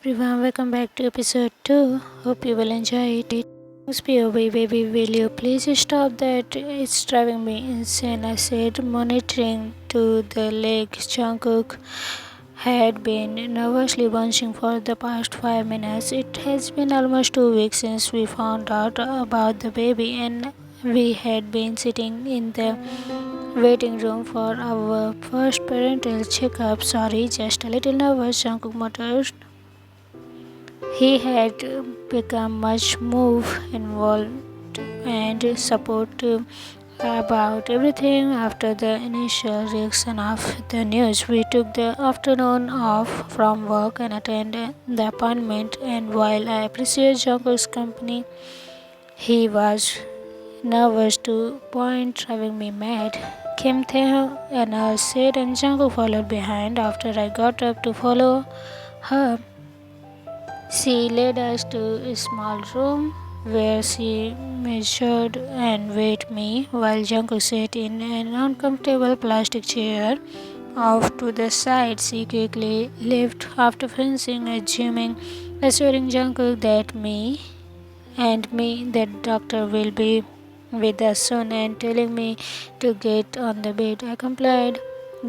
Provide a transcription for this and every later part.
everyone, welcome back to episode 2. Hope you will enjoy it. Thanks, POV baby, will you please stop that? It's driving me insane. I said, monitoring to the leg. Jungkook had been nervously bunching for the past 5 minutes. It has been almost 2 weeks since we found out about the baby, and we had been sitting in the waiting room for our first parental checkup. Sorry, just a little nervous, Jungkook muttered. He had become much more involved and supportive about everything after the initial reaction of the news. We took the afternoon off from work and attended the appointment, and while I appreciate Jungkook's company, he was nervous to point driving me mad. Kim Tae, a nurse said, and Jungkook followed behind. After I got up to follow her, she led us to a small room where she measured and weighed me while Jungkook sat in an uncomfortable plastic chair off to the side. She quickly left after finishing assuming, assuring Jungkook that the doctor will be with us soon and telling me to get on the bed. I complied,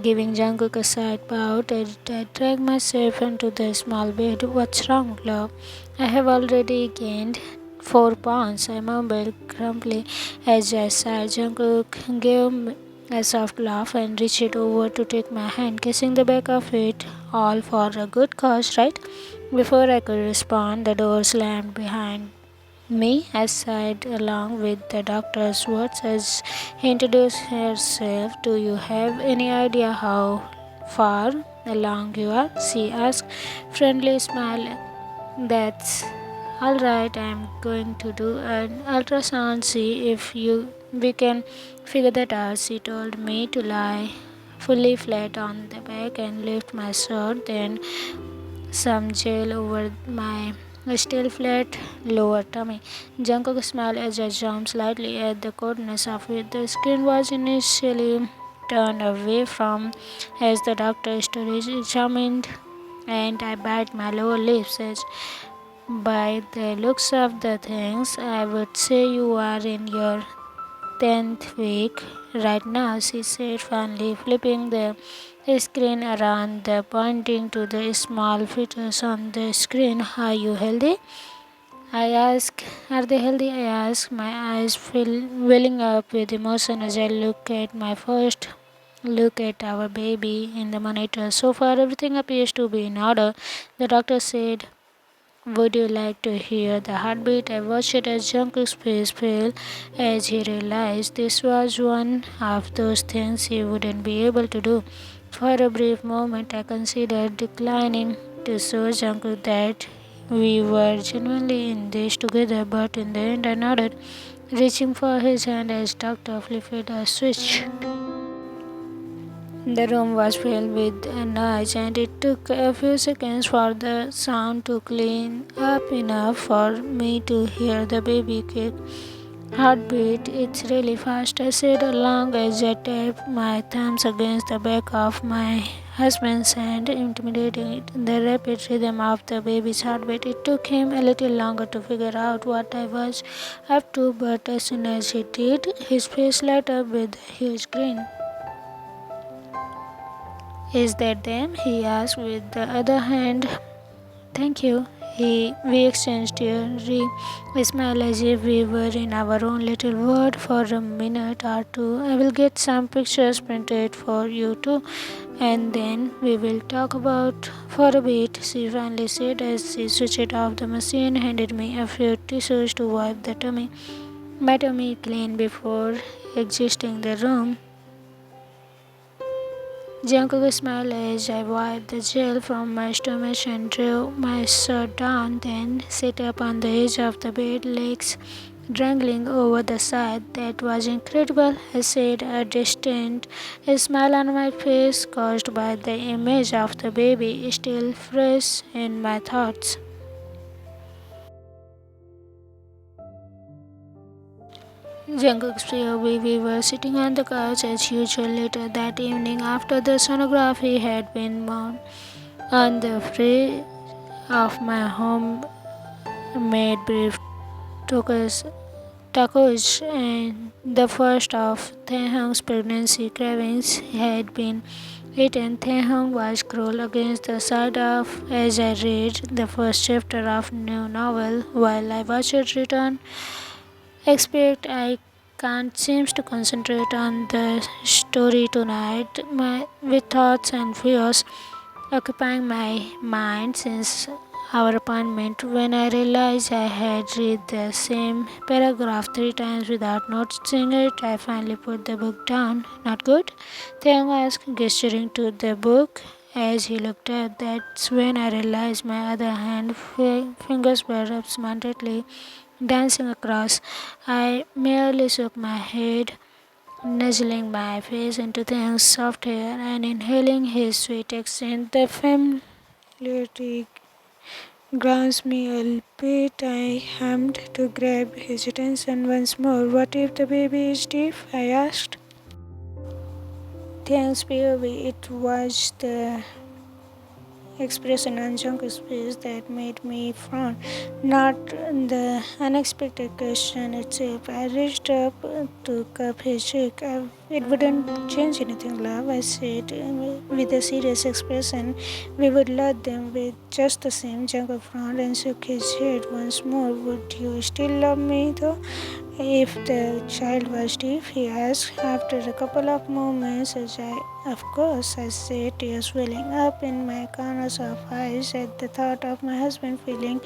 giving Jungkook a side pout as I dragged myself into the small bed. What's wrong, love? I have already gained 4 pounds, I mumbled grumpily as I sighed. Jungkook gave a soft laugh and reached over to take my hand, kissing the back of it, all for a good cause, right? Before I could respond, the door slammed behind me. I sighed along with the doctor's words as he introduced herself. Do you have any idea how far along you are? She asked, friendly smile. That's all right. I'm going to do an ultrasound. See if we can figure that out. She told me to lie fully flat on the back and lift my shirt, then some gel over my still flat lower tummy. Jungkook smiled as I jumped slightly at the coldness of it. The screen was initially turned away from as the doctor storage examined, and I bit my lower lips as by the looks of the things, I would say you are in your 10th week right now, she said, finally flipping the screen around, pointing to the small features on the screen. Are you healthy? I asked. Are they healthy? I asked, my eyes welling up with emotion as I look at my first look at our baby in the monitor. So far, everything appears to be in order, the doctor said. Would you like to hear the heartbeat? I watched it as Jungkook's face fell as he realized this was one of those things he wouldn't be able to do. For a brief moment, I considered declining to show Jungkook that we were genuinely in this together, but in the end I nodded, reaching for his hand as Doctor flipped a switch. The room was filled with noise, and it took a few seconds for the sound to clean up enough for me to hear the baby kick. Heartbeat, it's really fast, I said along as I tapped my thumbs against the back of my husband's hand, intimidating the rapid rhythm of the baby's heartbeat. It took him a little longer to figure out what I was up to, but as soon as he did, his face lit up with a huge grin. Is that them? He asked with the other hand. Thank you. We exchanged a smile as if we were in our own little world for a minute or two. I will get some pictures printed for you too, and then we will talk about for a bit, she finally said as she switched off the machine, handed me a few tissues to wipe the tummy. My tummy clean before exiting the room. Jungkook smiled as I wiped the gel from my stomach and drew my shirt down, then sat up on the edge of the bed, legs dangling over the side. That was incredible, I said, a distant smile on my face caused by the image of the baby still fresh in my thoughts. Jungkook's POV. We were sitting on the couch as usual later that evening after the sonography had been on the of my homemade beef tacos, and the first of Taehoong's pregnancy cravings had been eaten. Taehoong was cruel against the side of as I read the first chapter of new novel while I watched it return. Expect I can't seem to concentrate on the story tonight. With thoughts and fears occupying my mind since our appointment. When I realized I had read the same paragraph 3 times without noticing it, I finally put the book down. Not good? Thang asked, gesturing to the book. As he looked at, that's when I realized my other fingers were absently dancing across. I merely shook my head, nuzzling my face into Thang's soft hair and inhaling his sweet accent. The familiarity grounds me a bit. I hummed to grab his attention once more. What if the baby is deaf? I asked. Thang's POV, it was the expression on Jungkook's face that made me frown, not the unexpected question itself. I reached up to cup his cheek. It wouldn't change anything, love, I said with a serious expression. We would love them with just the same. Jungkook frowned and shook his head once more. Would you still love me though? If the child was deaf, he asked. After a couple of moments, of course, I said, tears welling up in my corners of eyes at the thought of my husband feeling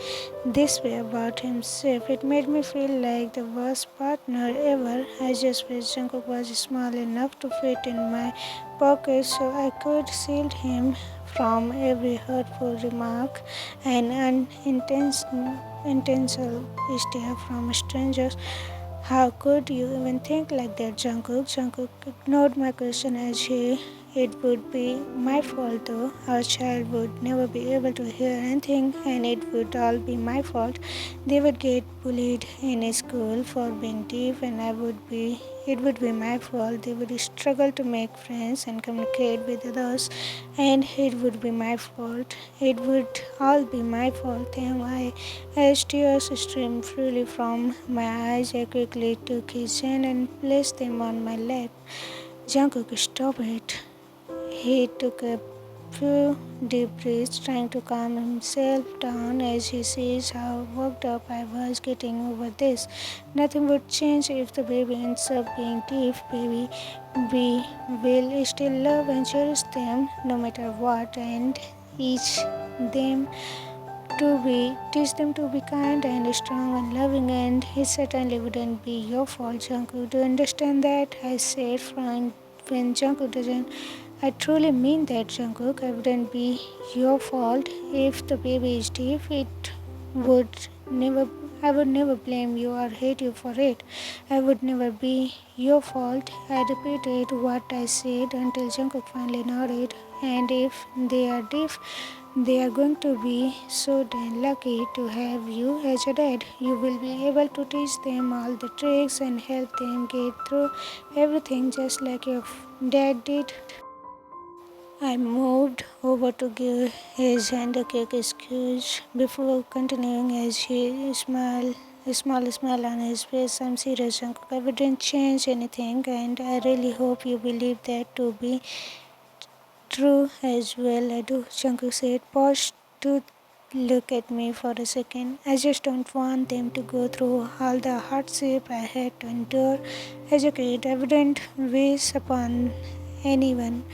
this way about himself. It made me feel like the worst partner ever. I just wish Jungkook was small enough to fit in my pocket so I could shield him from every hurtful remark and unintentional stare from strangers. How could you even think like that, Jungkook? Jungkook ignored my question as he, it would be my fault though. Our child would never be able to hear anything and it would all be my fault. They would get bullied in school for being deaf and it would be my fault. They would struggle to make friends and communicate with others and it would be my fault. It would all be my fault. And as tears streamed freely from my eyes, I quickly took his hand and placed them on my lap. Jungkook, stop it. He took a few deep breaths, trying to calm himself down as he sees how worked up I was getting over this. Nothing would change if the baby ends up being deaf, baby. We will still love and cherish them no matter what, and each them teach them to be kind and strong and loving, and it certainly wouldn't be your fault, Jungkook. Do you understand that? I said, fine. When Jungkook doesn't, I truly mean that, Jungkook. I wouldn't be your fault if the baby is deaf. It would never. I would never blame you or hate you for it. I would never be your fault. I repeated what I said until Jungkook finally nodded. And if they are deaf, they are going to be so damn lucky to have you as a dad. You will be able to teach them all the tricks and help them get through everything just like your dad did. I moved over to give his hand a quick squeeze before continuing as he smiled. A small smile on his face. I'm serious, Jungkook. I wouldn't change anything, and I really hope you believe that to be true as well. I do, Jungkook said. Pause to look at me for a second. I just don't want them to go through all the hardship I had to endure as a kid. I wouldn't wish upon anyone.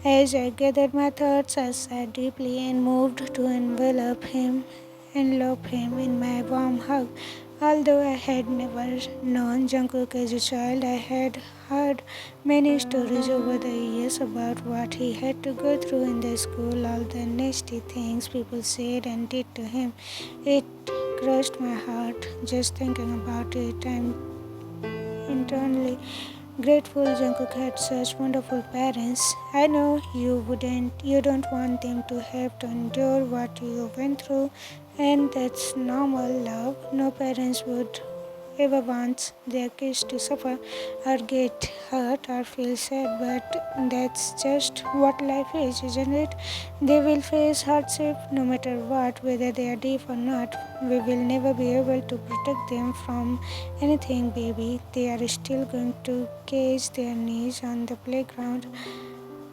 As I gathered my thoughts, I sighed deeply and moved to envelop him in my warm hug. Although I had never known Jungkook as a child, I had heard many stories over the years about what he had to go through in the school, all the nasty things people said and did to him. It crushed my heart just thinking about it. I'm internally grateful Jungkook had such wonderful parents. I know you don't want them to have to endure what you went through, and that's normal, love. No parents would ever wants their kids to suffer or get hurt or feel sad, but that's just what life is, isn't it? They will face hardship no matter what, whether they are deaf or not. We will never be able to protect them from anything, baby. They are still going to catch their knees on the playground.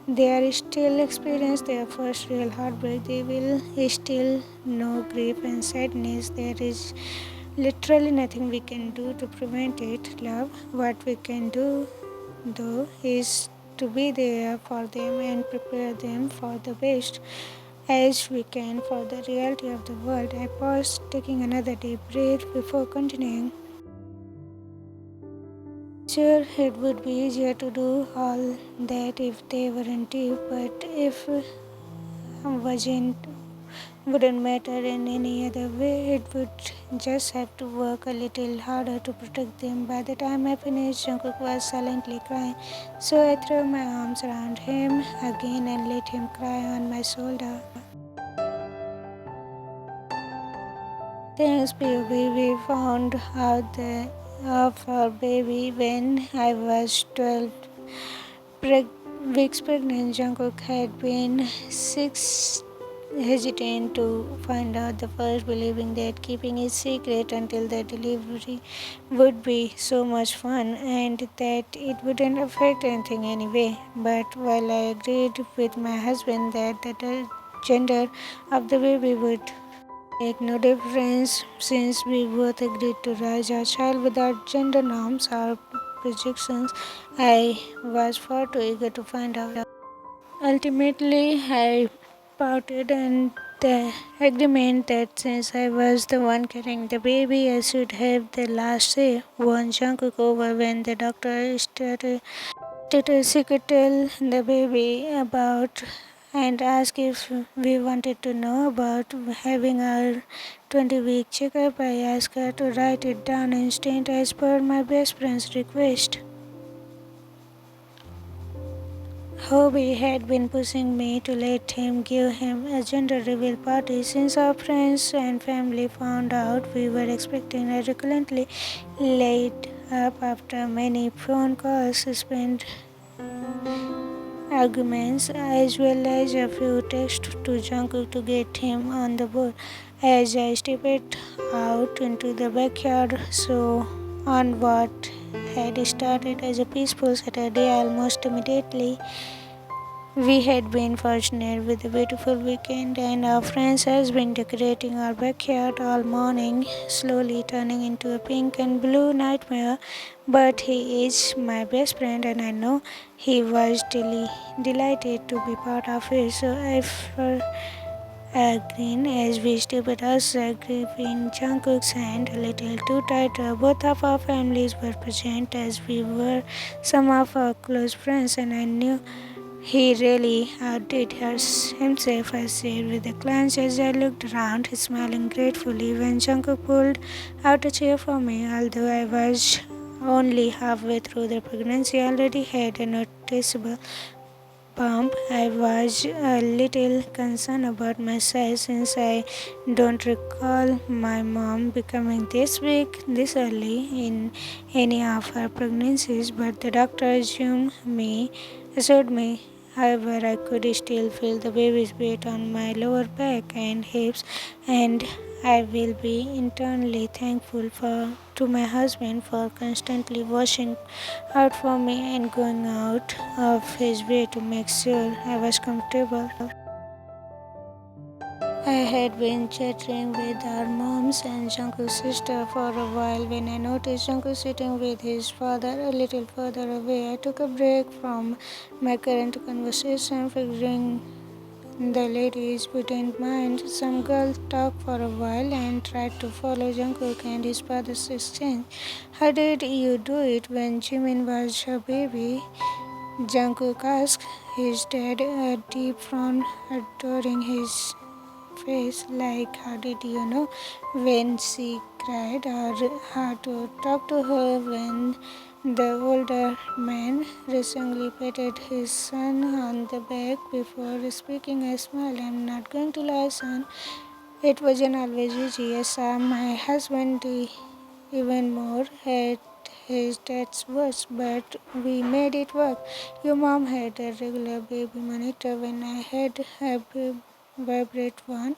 They are still experience their first real heartbreak. They will still know grief and sadness. There is literally nothing we can do to prevent it, love. What we can do, though, is to be there for them and prepare them for the best as we can for the reality of the world. I paused, taking another deep breath before continuing. Sure, it would be easier to do all that if they weren't deep, but if wasn't wouldn't matter in any other way. It would just have to work a little harder to protect them. By the time I finished, Jungkook was silently crying, so I threw my arms around him again and let him cry on my shoulder. Thanks, baby. We found out of our baby when I was 12 weeks pregnant. Jungkook had been 6 hesitant to find out the first, believing that keeping it secret until the delivery would be so much fun and that it wouldn't affect anything anyway. But while I agreed with my husband that the gender of the baby would make no difference since we both agreed to raise our child without gender norms or projections, I was far too eager to find out. Ultimately, I pouted and the agreement that since I was the one carrying the baby, I should have the last say won Jungkook over when the doctor statistically tell the baby about and asked if we wanted to know about having our 20-week checkup. I asked her to write it down instant as per my best friend's request. Hobie had been pushing me to let him give him a gender reveal party since our friends and family found out we were expecting. I recurrently laid up after many phone calls, spent arguments, as well as a few texts to Jungkook to get him on the board. As I stepped out into the backyard, so on what had started as a peaceful Saturday, almost immediately we had been fortunate with a beautiful weekend, and our friends has been decorating our backyard all morning, slowly turning into a pink and blue nightmare. But he is my best friend, and I know he was delighted to be part of it. So after a grin as we stepped outside, gripping Jungkook's hand a little too tight. Both of our families were present, as we were some of our close friends, and I knew he really outdid himself, I said with a glance as I looked around, smiling gratefully when Jungkook pulled out a chair for me. Although I was only halfway through the pregnancy, I already had a noticeable bump. I was a little concerned about my size since I don't recall my mom becoming this big this early in any of her pregnancies, but the doctor assured me. However, I could still feel the baby's weight on my lower back and hips, and I will be eternally thankful to my husband for constantly watching out for me and going out of his way to make sure I was comfortable. I had been chatting with our moms and Jungkook's sister for a while when I noticed Jungkook sitting with his father a little further away. I took a break from my current conversation, figuring the ladies wouldn't mind. Some girls talked for a while and tried to follow Jungkook and his father's exchange. How did you do it when Jimin was a baby? Jungkook asked his dad, a deep frown adorning his face, like how did you know when she cried, or how to talk to her when the older man recently patted his son on the back before speaking. I smiled. I'm not going to lie, son. It wasn't always easy. I saw my husband even more at his dad's worst, but we made it work. Your mom had a regular baby monitor when I had a vibrate one,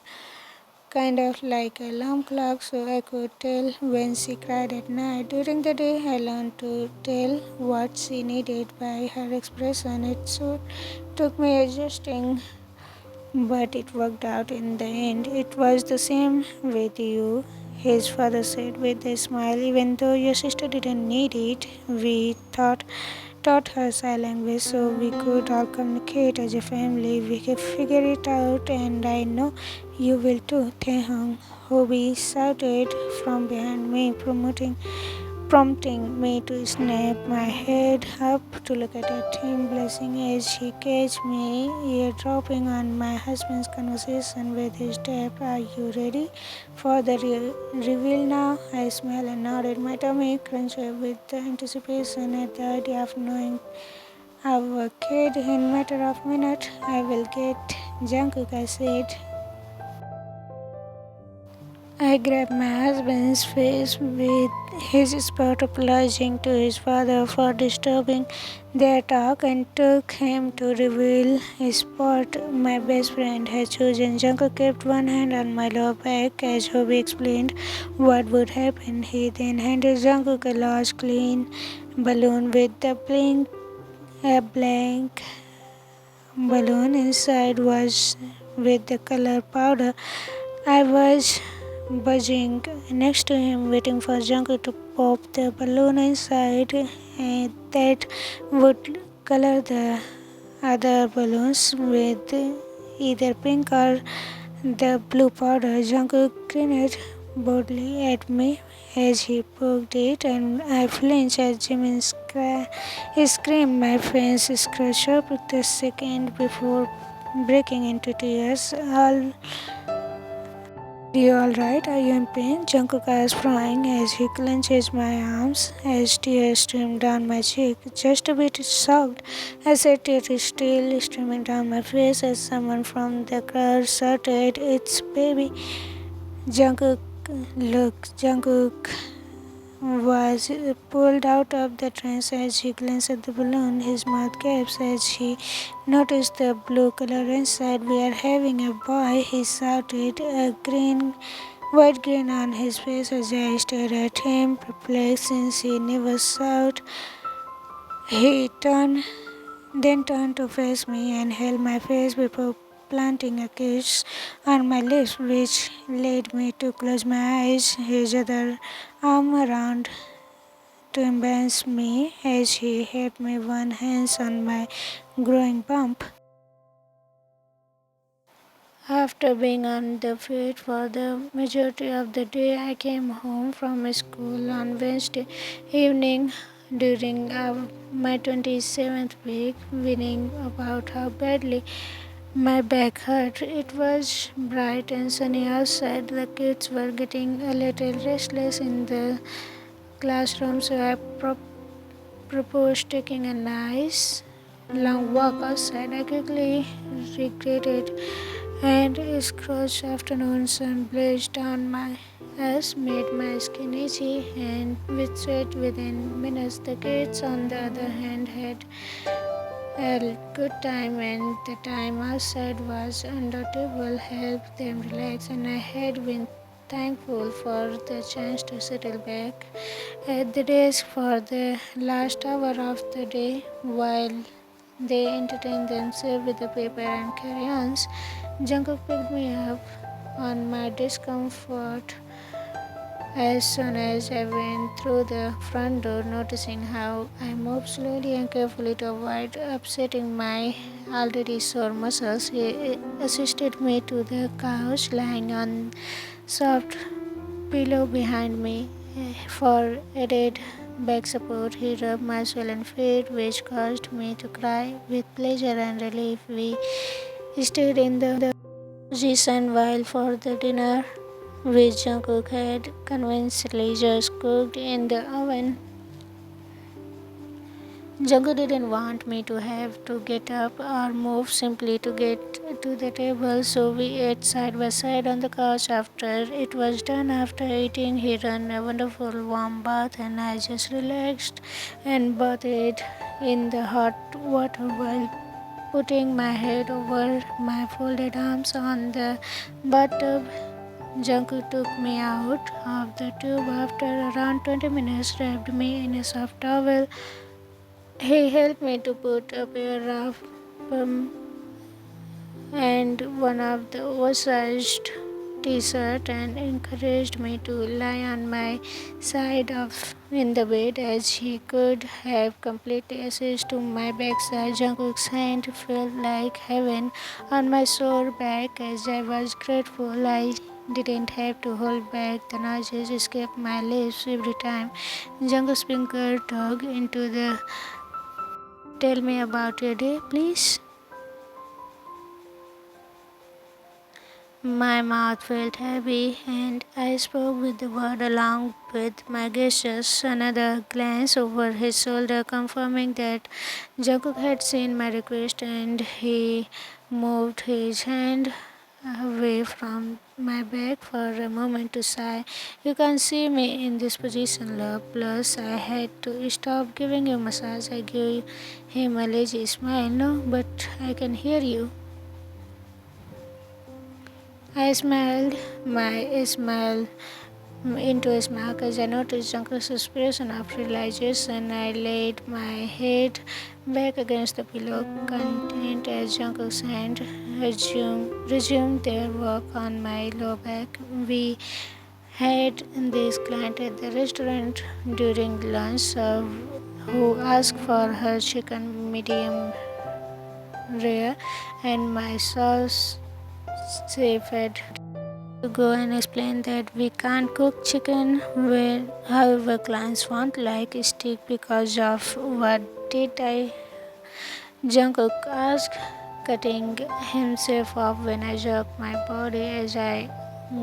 kind of like an alarm clock, so I could tell when she cried at night. During the day, I learned to tell what she needed by her expression. Took me adjusting, but it worked out in the end. It was the same with you, his father said with a smile. Even though your sister didn't need it, we taught her sign language so we could all communicate as a family. We could figure it out, and I know you will too. Taehyung, Hobie shouted from behind me, prompting me to snap my head up to look at him, blushing as he catch me eardropping on my husband's conversation with his dad. Are you ready for the reveal now? I smiled and nodded. My tummy crunched with the anticipation at the idea of knowing our kid in matter of minutes. I will get Jungkook, I said. I grabbed my husband's face with his spot, apologizing to his father for disturbing their talk, and took him to reveal a spot my best friend had chosen. Jungkook kept one hand on my lower back as Hobie explained what would happen. He then handed Jungkook a large clean balloon with a blank balloon inside was with the color powder. I was buzzing next to him, waiting for Jungkook to pop the balloon inside, and that would color the other balloons with either pink or the blue powder. Jungkook grinned boldly at me as he poked it, and I flinched as Jimin screamed. My face scratched up the second before breaking into tears. Are you alright? Are you in pain? Jungkook asked, crying as he clenches my arms as tears streamed down my cheek. Just a bit shocked, I said, tears still streaming down my face as someone from the crowd shouted, "It's baby!" Jungkook, look, Jungkook was pulled out of the trance as he glanced at the balloon. His mouth gaped as he noticed the blue color inside. "We are having a boy," he shouted, a wide grin on his face as I stared at him, perplexed since he never shouted. Then turned to face me and held my face before planting a kiss on my lips, which led me to close my eyes, his other arm around to embrace me as he held me one hand on my growing bump. After being on the field for the majority of the day, I came home from school on Wednesday evening during my 27th week, whining about how badly my back hurt. It was bright and sunny outside. The kids were getting a little restless in the classroom, so I proposed taking a nice long walk outside. I quickly regretted, and a scorched afternoon sun blazed down my ass, made my skin itchy and with sweat within minutes. The kids, on the other hand, had a good time, and the time outside was undoubtedly helped them relax, and I had been thankful for the chance to settle back at the desk for the last hour of the day while they entertained themselves with the paper and crayons. Jungkook picked me up on my discomfort as soon as I went through the front door, noticing how I moved slowly and carefully to avoid upsetting my already sore muscles. He assisted me to the couch, lying on soft pillow behind me. For added back support, he rubbed my swollen feet, which caused me to cry with pleasure and relief. We stayed in the position while for the dinner, which Jungkook had convincingly just cooked in the oven. Jungkook didn't want me to have to get up or move simply to get to the table, so we ate side by side on the couch. After it was done, after eating, he ran a wonderful warm bath, and I just relaxed and bathed in the hot water while putting my head over my folded arms on the bathtub. Jungkook took me out of the tube after around 20 minutes, wrapped me in a soft towel. He helped me to put a pair of and one of the oversized t-shirt and encouraged me to lie on my side of in the bed as he could have completely access to my backside. Jungkook's hand felt like heaven on my sore back as I was grateful I didn't have to hold back the noises escape my lips every time Jungkook's finger dug into the tell me about your day, please. My mouth felt heavy, and I spoke with the word along with my gestures. Another glance over his shoulder, confirming that Jungkook had seen my request, and he moved his hand away from my back for a moment to sigh. You can't see me in this position, love. Plus, I had to stop giving you massage. I gave him a lazy smile. No, but I can hear you. I smiled my smile into a smile as I noticed Jungkook's expression of realization. I laid my head back against the pillow, content as Jungkook's hand resumed their work on my low back. We had this client at the restaurant during lunch who asked for her chicken medium rare and my sauce safe to go and explain that we can't cook chicken where however clients want like steak because of what did I Jungkook asked, cutting himself off when I jerked my body as I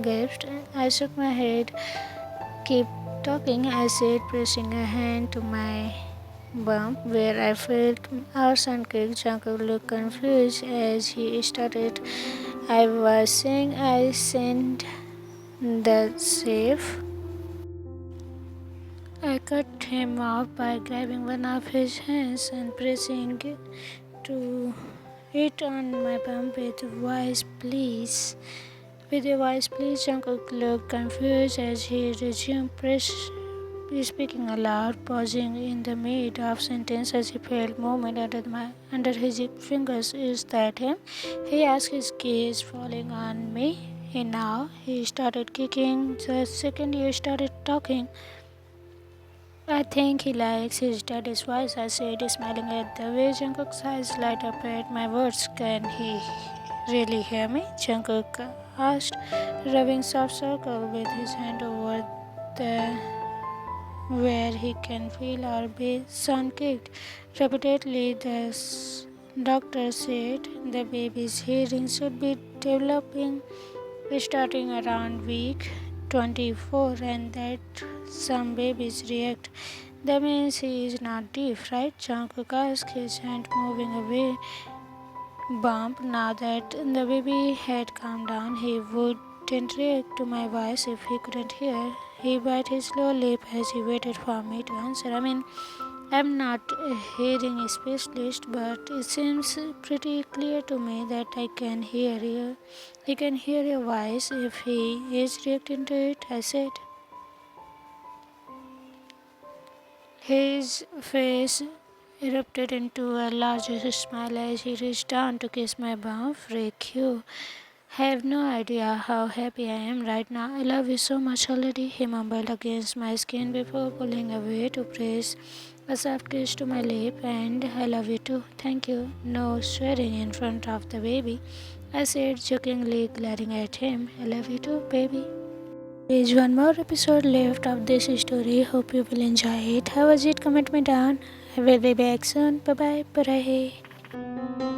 gasped. I shook my head. Keep talking, I said, pressing a hand to my bump where I felt our son kick. Jungkook looked confused as he started. I was saying I sent the safe. I cut him off by grabbing one of his hands and pressing to it on my bum with voice please. With a voice please, Jungkook looked confused as he resumed speaking aloud, pausing in the mid of sentence as he felt movement under his fingers. Is that him? He asked, his gaze falling on me. And now he started kicking the second you started talking. I think he likes his daddy's voice, I said, smiling at the way Jungkook's eyes light up at my words. Can he really hear me? Jungkook asked, rubbing soft circle with his hand over the where he can feel our son kicked. Repeatedly, the doctor said the baby's hearing should be developing starting around week 24 and that some babies react. That means he is not deaf, right? Jungkook asked, his hand moving away. Bump. Now that the baby had calmed down, he wouldn't react to my voice if he couldn't hear. He bit his lower lip as he waited for me to answer. I'm not a hearing specialist, but it seems pretty clear to me that I can hear you. He can hear your voice if he is reacting to it, I said. His face erupted into a larger smile as he reached down to kiss my bum. Freak, you have no idea how happy I am right now. I love you so much already, he mumbled against my skin before pulling away to press a soft kiss to my lip. And I love you too. Thank you. No swearing in front of the baby, I said, jokingly glaring at him. I love you too, baby. There is one more episode left of this story. Hope you will enjoy it. How was it? Comment me down. I will be back soon. Bye bye. Bye.